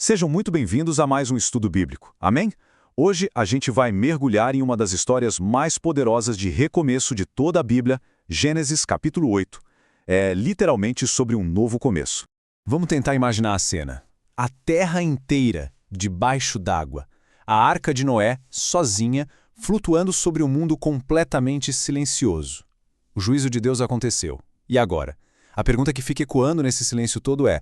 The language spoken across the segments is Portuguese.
Sejam muito bem-vindos a mais um estudo bíblico. Amém? Hoje a gente vai mergulhar em uma das histórias mais poderosas de recomeço de toda a Bíblia, Gênesis capítulo 8. É literalmente sobre um novo começo. Vamos tentar imaginar a cena. A terra inteira debaixo d'água. A arca de Noé, sozinha, flutuando sobre um mundo completamente silencioso. O juízo de Deus aconteceu. E agora? A pergunta que fica ecoando nesse silêncio todo é: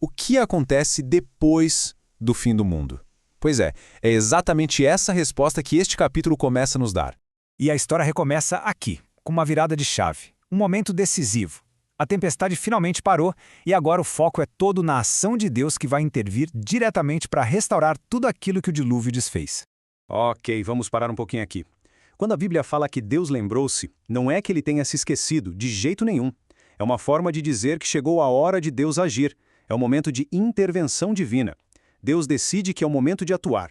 o que acontece depois do fim do mundo? Pois é exatamente essa resposta que este capítulo começa a nos dar. E a história recomeça aqui, com uma virada de chave, um momento decisivo. A tempestade finalmente parou e agora o foco é todo na ação de Deus que vai intervir diretamente para restaurar tudo aquilo que o dilúvio desfez. Ok, vamos parar um pouquinho aqui. Quando a Bíblia fala que Deus lembrou-se, não é que ele tenha se esquecido, de jeito nenhum. É uma forma de dizer que chegou a hora de Deus agir. É o momento de intervenção divina. Deus decide que é o momento de atuar.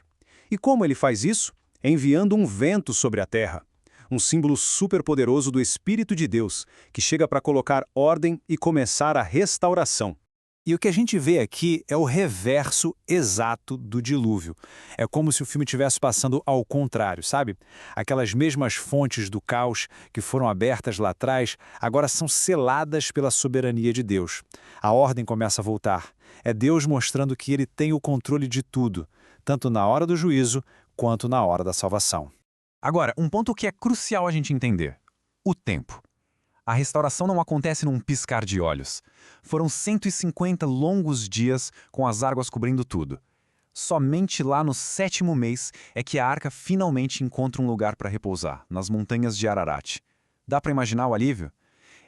E como ele faz isso? Enviando um vento sobre a terra. Um símbolo superpoderoso do Espírito de Deus, que chega para colocar ordem e começar a restauração. E o que a gente vê aqui é o reverso exato do dilúvio. É como se o filme estivesse passando ao contrário, sabe? Aquelas mesmas fontes do caos que foram abertas lá atrás, agora são seladas pela soberania de Deus. A ordem começa a voltar. É Deus mostrando que ele tem o controle de tudo, tanto na hora do juízo quanto na hora da salvação. Agora, um ponto que é crucial a gente entender: o tempo. A restauração não acontece num piscar de olhos. Foram 150 longos dias com as águas cobrindo tudo. Somente lá no 7º mês é que a arca finalmente encontra um lugar para repousar, nas montanhas de Ararat. Dá para imaginar o alívio?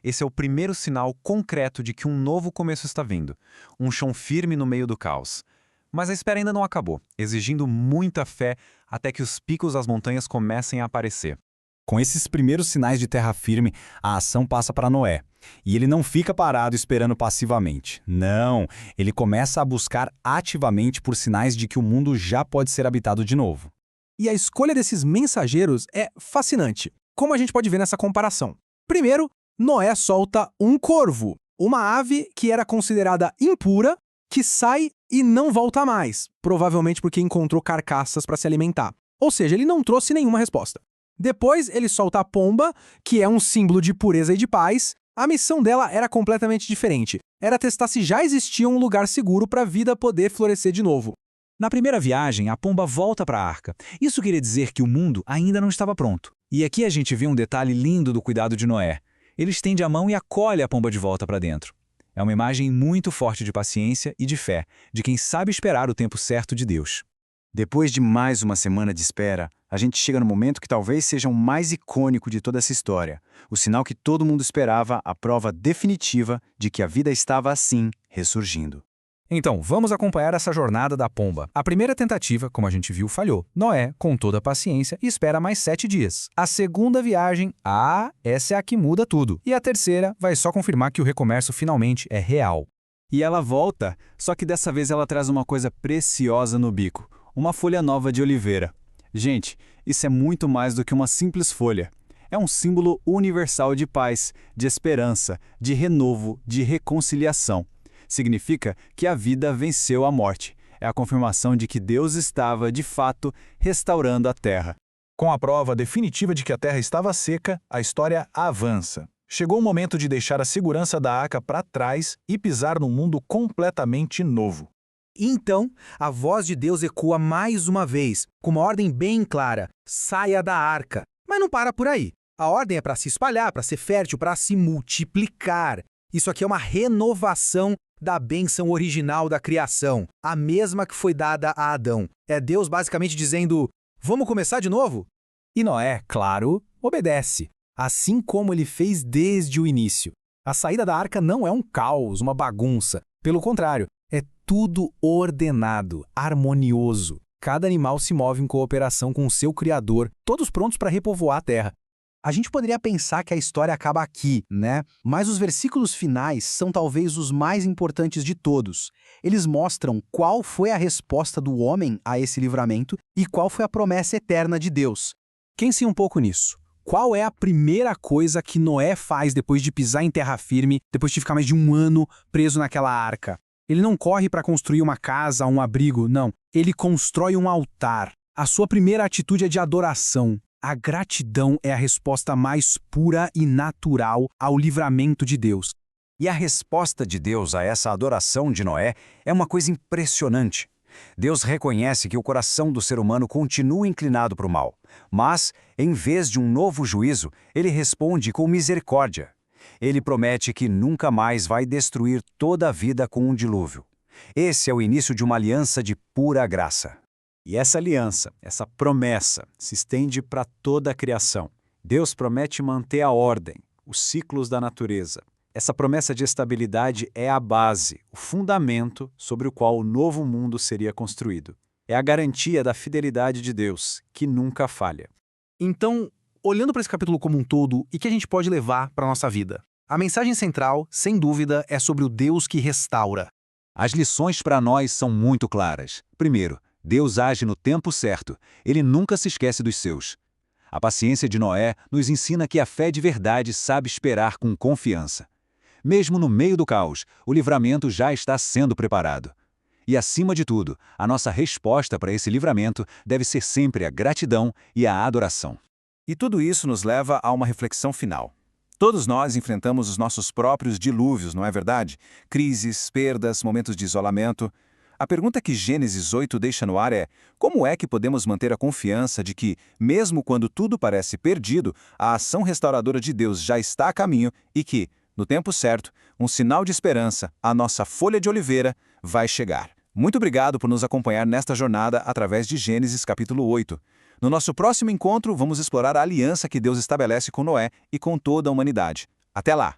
Esse é o primeiro sinal concreto de que um novo começo está vindo, um chão firme no meio do caos. Mas a espera ainda não acabou, exigindo muita fé até que os picos das montanhas comecem a aparecer. Com esses primeiros sinais de terra firme, a ação passa para Noé. E ele não fica parado esperando passivamente. Não, ele começa a buscar ativamente por sinais de que o mundo já pode ser habitado de novo. E a escolha desses mensageiros é fascinante, como a gente pode ver nessa comparação. Primeiro, Noé solta um corvo, uma ave que era considerada impura, que sai e não volta mais, provavelmente porque encontrou carcaças para se alimentar. Ou seja, ele não trouxe nenhuma resposta. Depois, ele solta a pomba, que é um símbolo de pureza e de paz. A missão dela era completamente diferente. Era testar se já existia um lugar seguro para a vida poder florescer de novo. Na primeira viagem, a pomba volta para a arca. Isso queria dizer que o mundo ainda não estava pronto. E aqui a gente vê um detalhe lindo do cuidado de Noé. Ele estende a mão e acolhe a pomba de volta para dentro. É uma imagem muito forte de paciência e de fé, de quem sabe esperar o tempo certo de Deus. Depois de mais uma semana de espera, a gente chega no momento que talvez seja o mais icônico de toda essa história. O sinal que todo mundo esperava, a prova definitiva de que a vida estava assim, ressurgindo. Então, vamos acompanhar essa jornada da pomba. A primeira tentativa, como a gente viu, falhou. Noé, com toda a paciência, espera mais 7 dias. A segunda viagem, essa é a que muda tudo. E a terceira vai só confirmar que o recomeço finalmente é real. E ela volta, só que dessa vez ela traz uma coisa preciosa no bico. Uma folha nova de oliveira. Gente, isso é muito mais do que uma simples folha. É um símbolo universal de paz, de esperança, de renovo, de reconciliação. Significa que a vida venceu a morte. É a confirmação de que Deus estava, de fato, restaurando a terra. Com a prova definitiva de que a terra estava seca, a história avança. Chegou o momento de deixar a segurança da arca para trás e pisar num mundo completamente novo. Então, a voz de Deus ecoa mais uma vez, com uma ordem bem clara: saia da arca. Mas não para por aí. A ordem é para se espalhar, para ser fértil, para se multiplicar. Isso aqui é uma renovação da bênção original da criação, a mesma que foi dada a Adão. É Deus basicamente dizendo: vamos começar de novo? E Noé, claro, obedece, assim como ele fez desde o início. A saída da arca não é um caos, uma bagunça. Pelo contrário, é tudo ordenado, harmonioso. Cada animal se move em cooperação com o seu Criador, todos prontos para repovoar a terra. A gente poderia pensar que a história acaba aqui, né? Mas os versículos finais são talvez os mais importantes de todos. Eles mostram qual foi a resposta do homem a esse livramento e qual foi a promessa eterna de Deus. Pense um pouco nisso. Qual é a primeira coisa que Noé faz depois de pisar em terra firme, depois de ficar mais de um ano preso naquela arca? Ele não corre para construir uma casa, um abrigo, não. Ele constrói um altar. A sua primeira atitude é de adoração. A gratidão é a resposta mais pura e natural ao livramento de Deus. E a resposta de Deus a essa adoração de Noé é uma coisa impressionante. Deus reconhece que o coração do ser humano continua inclinado para o mal, mas, em vez de um novo juízo, ele responde com misericórdia. Ele promete que nunca mais vai destruir toda a vida com um dilúvio. Esse é o início de uma aliança de pura graça. E essa aliança, essa promessa, se estende para toda a criação. Deus promete manter a ordem, os ciclos da natureza. Essa promessa de estabilidade é a base, o fundamento sobre o qual o novo mundo seria construído. É a garantia da fidelidade de Deus, que nunca falha. Então, olhando para esse capítulo como um todo, e que a gente pode levar para a nossa vida? A mensagem central, sem dúvida, é sobre o Deus que restaura. As lições para nós são muito claras. Primeiro, Deus age no tempo certo. Ele nunca se esquece dos seus. A paciência de Noé nos ensina que a fé de verdade sabe esperar com confiança. Mesmo no meio do caos, o livramento já está sendo preparado. E, acima de tudo, a nossa resposta para esse livramento deve ser sempre a gratidão e a adoração. E tudo isso nos leva a uma reflexão final. Todos nós enfrentamos os nossos próprios dilúvios, não é verdade? Crises, perdas, momentos de isolamento. A pergunta que Gênesis 8 deixa no ar é: como é que podemos manter a confiança de que, mesmo quando tudo parece perdido, a ação restauradora de Deus já está a caminho e que, no tempo certo, um sinal de esperança, a nossa folha de oliveira, vai chegar? Muito obrigado por nos acompanhar nesta jornada através de Gênesis capítulo 8. No nosso próximo encontro, vamos explorar a aliança que Deus estabelece com Noé e com toda a humanidade. Até lá!